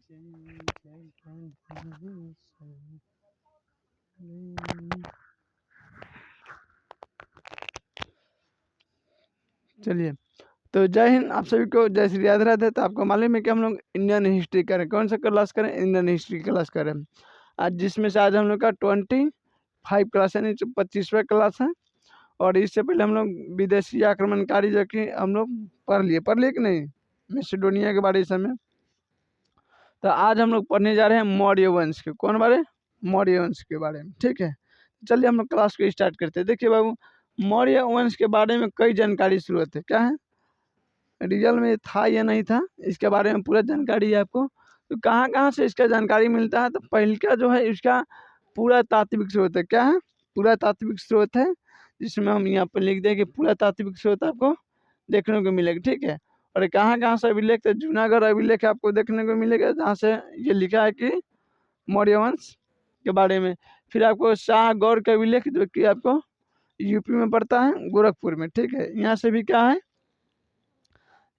चलिए, तो जय हिंद। आप सभी को जय श्री राधे राधे। तो आपको मालूम है कि हम लोग इंडियन हिस्ट्री करें, कौन सा क्लास करें? इंडियन हिस्ट्री क्लास करें आज, जिसमें से आज हम लोग का 25 क्लास यानी 25वां क्लास है। और इससे पहले हम लोग विदेशी आक्रमणकारी जो कि हम लोग पढ़ लिए कि नहीं, मैसेडोनिया के बारे में समय। तो आज हम लोग पढ़ने जा रहे हैं मौर्य वंश के। कौन बारे? मौर्य वंश के बारे में। ठीक है, चलिए हम लोग क्लास को स्टार्ट करते हैं। देखिए बाबू, मौर्य वंश के बारे में कई जानकारी जरूरत है। क्या है, रियल में था या नहीं था, इसके बारे में पूरा जानकारी है आपको। तो कहाँ कहाँ से इसका जानकारी मिलता है? तो पहले का जो है इसका पूरा तात्विक स्रोत है। क्या है? पूरा तात्विक स्रोत है, जिसमें हम यहाँ पर लिख दें कि पूरा तात्विक स्रोत आपको देखने को मिलेगा। ठीक है, और कहाँ कहाँ से अभिलेख? तो जूनागढ़ अभिलेख आपको देखने को मिलेगा, जहाँ से ये लिखा है कि मौर्य वंश के बारे में। फिर आपको शाहगौर का अभिलेख, जो कि आपको यूपी में पड़ता है, गोरखपुर में। ठीक है, यहाँ से भी क्या है,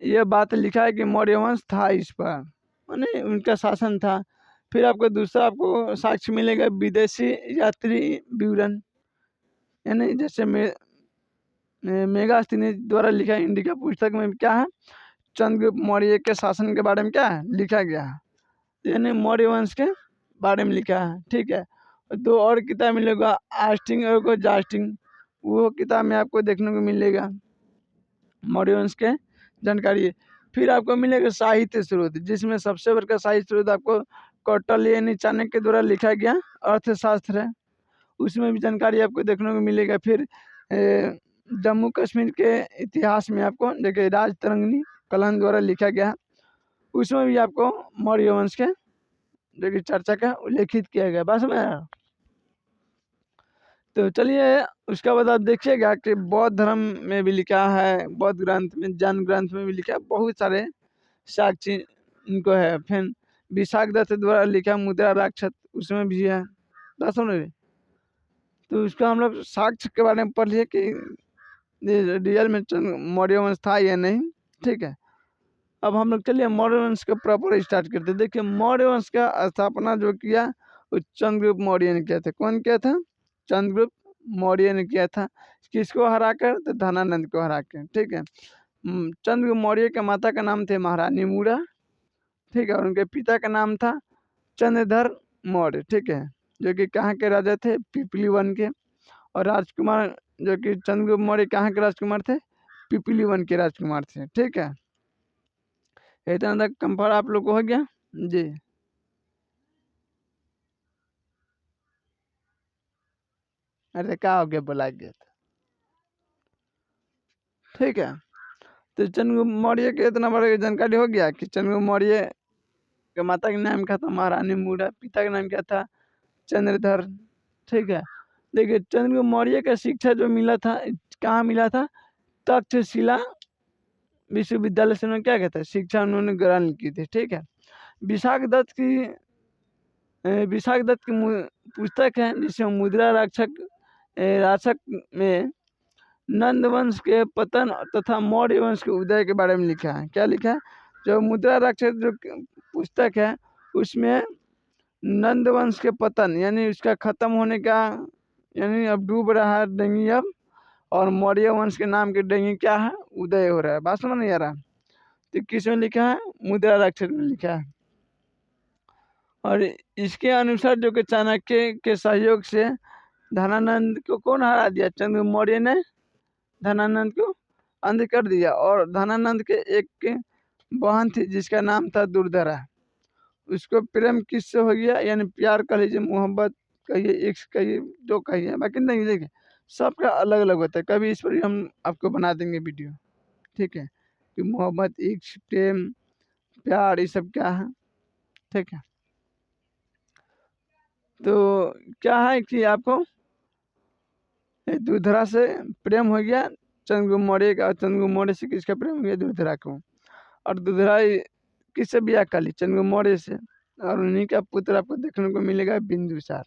ये बात लिखा है कि मौर्य वंश था इस पर, माने उनका शासन था। फिर आपको दूसरा आपको साक्ष्य मिलेगा विदेशी यात्री विवरण, यानी जैसे मेगास्थिनी द्वारा लिखा इंडिका पुस्तक में क्या है, चंद्रगुप्त मौर्य के शासन के बारे में क्या है लिखा गया है, यानी मौर्य वंश के बारे में लिखा है। ठीक है, दो और किताब मिलेगा, आस्टिंग और जास्टिंग, वो किताब में आपको देखने को मिलेगा मौर्य वंश के जानकारी। फिर आपको मिलेगा साहित्य स्रोत, जिसमें सबसे बड़ा साहित्य स्रोत आपको कौटिल्य यानी चाणक्य के द्वारा लिखा गया अर्थशास्त्र है, उसमें भी जानकारी आपको देखने को मिलेगा। फिर जम्मू कश्मीर के इतिहास में आपको देखिए राजतरंगिणी कलहन द्वारा लिखा गया, उसमें भी आपको मौर्य वंश के जो कि चर्चा का उल्लेखित किया गया। बस में तो चलिए, उसके बाद आप देखिएगा कि बौद्ध धर्म में भी लिखा है, बौद्ध ग्रंथ में, जैन ग्रंथ में भी लिखा है, बहुत सारे साक्ष्य इनको है। फिर विशाख दत्त द्वारा लिखा मुद्रा राक्षस, उसमें भी है। बात सुन रहे? तो उसका हम लोग साक्ष्य के बारे में पढ़ लिए कि रियल में मौर्य वंश था या नहीं। ठीक है, अब हम लोग चलिए मौर्य वंश का प्रॉपर स्टार्ट करते हैं। देखिए, मौर्य वंश का स्थापना जो किया वो चंद्रगुप्त मौर्य ने किया था। कौन किया था? चंद्रगुप्त मौर्य ने किया था। किसको हरा कर? तो धनानंद को हरा कर। ठीक है, चंद्रगुप्त मौर्य के माता का नाम थे महारानी मूरा। ठीक है, और उनके पिता का नाम था चंद्रधर मौर्य। ठीक है, जो कि कहाँ के राजा थे? पिपली वन के। और राजकुमार जो कि चंद्रगुप्त मौर्य कहाँ के राजकुमार थे? पिपली वन के राजकुमार थे। ठीक है, इतना तक कंफर्ट आप लोग को हो गया जी। अरे क्या हो गया, बोला गया था। ठीक है, तो चंद्रगुप्त मौर्य के इतना बड़ा जानकारी हो गया कि चंद्रगुप्त मौर्य के माता का नाम क्या था? महारानी मूरा। पिता का नाम क्या था? चंद्रधर। ठीक है, देखिए चंद्रगुप्त मौर्य का शिक्षा जो मिला था, कहाँ मिला था? तक्षशिला विश्वविद्यालय से उन्होंने क्या कहता है, शिक्षा उन्होंने ग्रहण की थी। ठीक है, विशाख दत्त की पुस्तक है, जिसमें मुद्रा राक्षक में नंद वंश के पतन तथा मौर्य वंश के उदय के बारे में लिखा है। क्या लिखा है? जो मुद्रा राक्षस जो पुस्तक है, उसमें नंद वंश के पतन यानी उसका खत्म होने का, यानी अब डूब रहा है डेंगी अब, और मौर्य वंश के नाम के डेंगी क्या है? उदय हो रहा है। बात समझ नहीं आ रहा? तो किस में लिखा है? मुद्रा राक्षस में लिखा है। और इसके अनुसार जो कि चाणक्य के सहयोग से धनानंद को कौन हरा दिया? चंद्रगुप्त मौर्य ने धनानंद को अंध कर दिया। और धनानंद के एक बहन थी जिसका नाम था दुर्धरा, उसको प्रेम किससे हो गया? यानी प्यार कर लीजिए, मोहब्बत कहिए, इश्क कहिए, जो कहिए, बाकी नहीं। देखिए सबका अलग अलग होता है, कभी इस पर हम आपको बना देंगे वीडियो। ठीक है, कि मोहब्बत, इश्क, प्रेम, प्यार, ये सब क्या है। ठीक है, तो क्या है कि आपको दुर्धरा से प्रेम हो गया चंद्रगुप्त मौर्य का। चंद्रगुप्त मौर्य से किसका प्रेम हो गया? दुर्धरा को। और दुर्धरा किससे ब्याह कर ली? चंद्रगुप्त मौर्य से। और उन्हीं का पुत्र आपको देखने को मिलेगा बिंदुसार।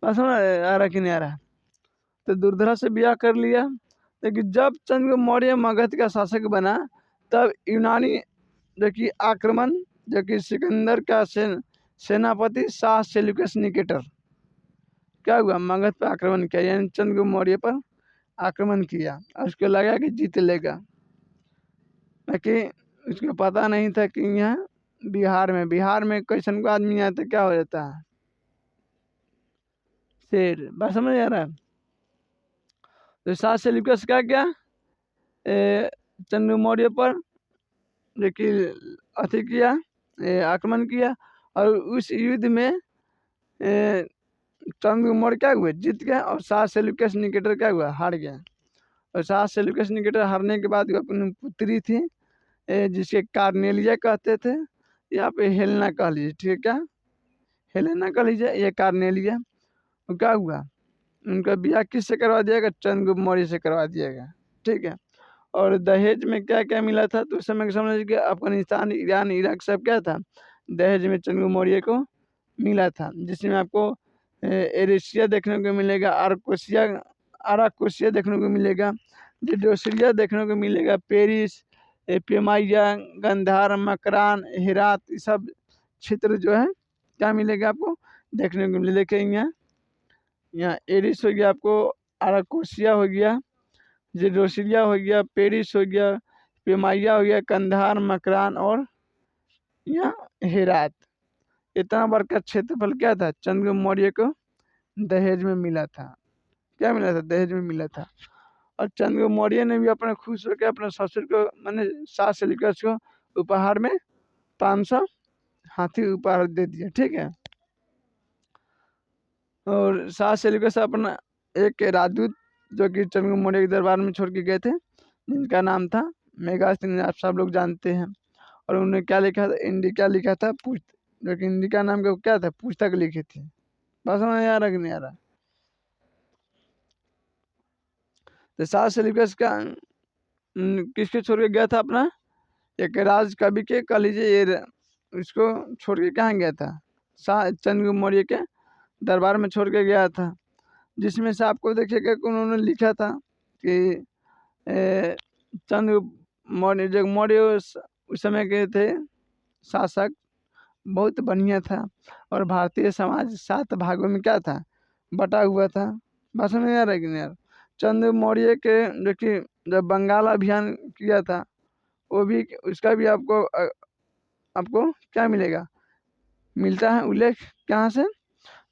बस आ रहा कि नहीं आ रहा? तो दुर्धरा से ब्याह कर लिया। लेकिन जब चंद्रगुप्त मौर्य मगध का शासक बना, तब यूनानी जो कि आक्रमण जो कि सिकंदर का सेनापति शाह सेल्यूकस निकेटर क्या हुआ, मगध पर आक्रमण किया, यानी चंद्रगुप्त मौर्य पर आक्रमण किया और उसको लगा कि जीत लेगा, लेकिन उसको पता नहीं था कि यहाँ बिहार में कैसन को आदमी आता क्या हो जाता है, शेर। बात समझ आ रहा है। तो शाह सेल्यूकस क्या चंद्रगुप्त मौर्य पर जो कि अति किया, आक्रमण किया, और उस युद्ध में चंद्रगुप्त मौर्य क्या हुए, जीत गया, और शाह सेल्यूकस निकेटर क्या हुआ, हार गया। और शाह सेल्यूकस निकेटर हारने के बाद अपनी पुत्री थी जिसके कार्नेलिया कहते थे, यहाँ पे हेलेना कह लीजिए, ठीक है, क्या हेलेना कह लीजिए, ये कार्नेलिया। तो क्या हुआ, उनका ब्याह किससे करवा दिया गया, चंद्रगुप्त मौर्य से करवा दिया गया, ठीक है। और दहेज में क्या क्या मिला था, तो उस समय के समझ लीजिए अफगानिस्तान, ईरान, इराक सब क्या था, दहेज में चंद्रगुप्त मौर्य को मिला था, जिसमें आपको एरेशिया देखने को मिलेगा, आराकोसिया देखने को मिलेगा, डिडोसिया देखने को मिलेगा, पेरिस, पेमाइया, गंधार, मकरान, हेरात, ये सब क्षेत्र जो है क्या मिलेगा आपको देखने को मिले। देखिए यहाँ एरिस हो गया, आपको आराकोसिया हो गया, जेडोसिया हो गया, पेरिस हो गया, पेमाइया हो गया, कंधार, मकरान और यहाँ हेरात। इतना बड़ा क्षेत्रफल क्या था, चंद्रगुप्त मौर्य को दहेज में मिला था। क्या मिला था, दहेज में मिला था। और चंद्रगुप्त मौर्य ने भी अपने खुश होकर अपने ससुर को मैंने शाह सेल्यूकस को उपहार में 500 हाथी उपहार दे दिया, ठीक है। और शाह सेल्यूकस अपना एक राजदूत जो कि चंद्रगुप्त मौर्य के दरबार में छोड़ के गए थे, जिनका नाम था मेघास्तीन, आप सब लोग जानते हैं। और उन्होंने क्या लिखा था, इंडिका लिखा था, जो कि इंडिका नाम का क्या था, पुस्तक लिखी थी। बस समझ आ रहा कि नहीं आ रहा। तो शाह सेल्यूकस का किसके छोड़ के गया था, अपना एक राज कवि के कह लीजिए, ये उसको छोड़ के कहाँ गया था, शाह चंद्रगुप्त मौर्य के दरबार में छोड़ के गया था, जिसमें से आपको देखिएगा कि उन्होंने लिखा था कि चंद्रगुप्त मौर्य जो मौर्य उस समय के थे शासक, बहुत बढ़िया था, और भारतीय समाज 7 भागों में क्या था, बटा हुआ था। बस में आ रहा है कि नहीं यार। चंद्र मौर्य के जो कि जब बंगाल अभियान किया था, वो भी उसका भी आपको क्या मिलेगा, मिलता है उल्लेख कहाँ से,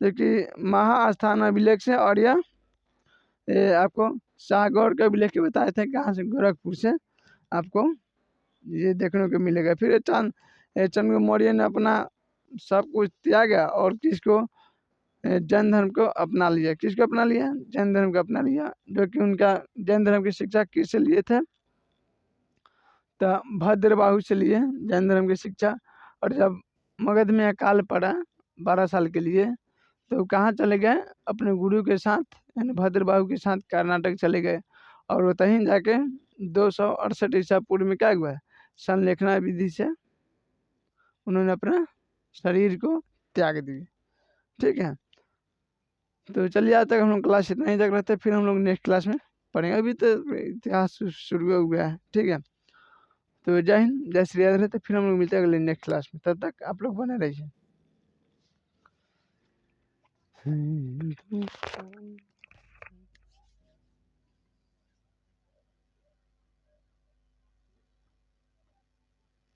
जो कि महास्थान अभिलेख से, और यह आपको शाहगौर का अभिलेख के बताए थे कहाँ से, गोरखपुर से आपको ये देखने को मिलेगा। फिर चंद्रगुप्त मौर्य ने अपना सब कुछ त्यागा और किसको, जैन धर्म को अपना लिया। किसको अपना लिया, जैन धर्म को अपना लिया, जो कि उनका जैन धर्म की शिक्षा किससे लिए थे, तो भद्रबाहु से लिए जैन धर्म की शिक्षा। और जब मगध में अकाल पड़ा 12 साल के लिए, तो कहाँ चले गए, अपने गुरु के साथ यानी भद्रबाहु के साथ कर्नाटक चले गए, और वहीं जाके 268 ईसा पूर्व में क्या हुआ, संलेखना विधि से उन्होंने अपना शरीर को त्याग दिया, ठीक है। तो चलिए आज तक हम लोग क्लास इतना ही तक रहते हैं, फिर हम लोग नेक्स्ट क्लास में पढ़ेंगे। अभी तो इतिहास शुरू हुआ है, ठीक है। तो जय हिंद, जय श्री राधे। तो फिर हम लोग मिलते हैं अगले नेक्स्ट क्लास में, तब तक आप लोग बने रहिए।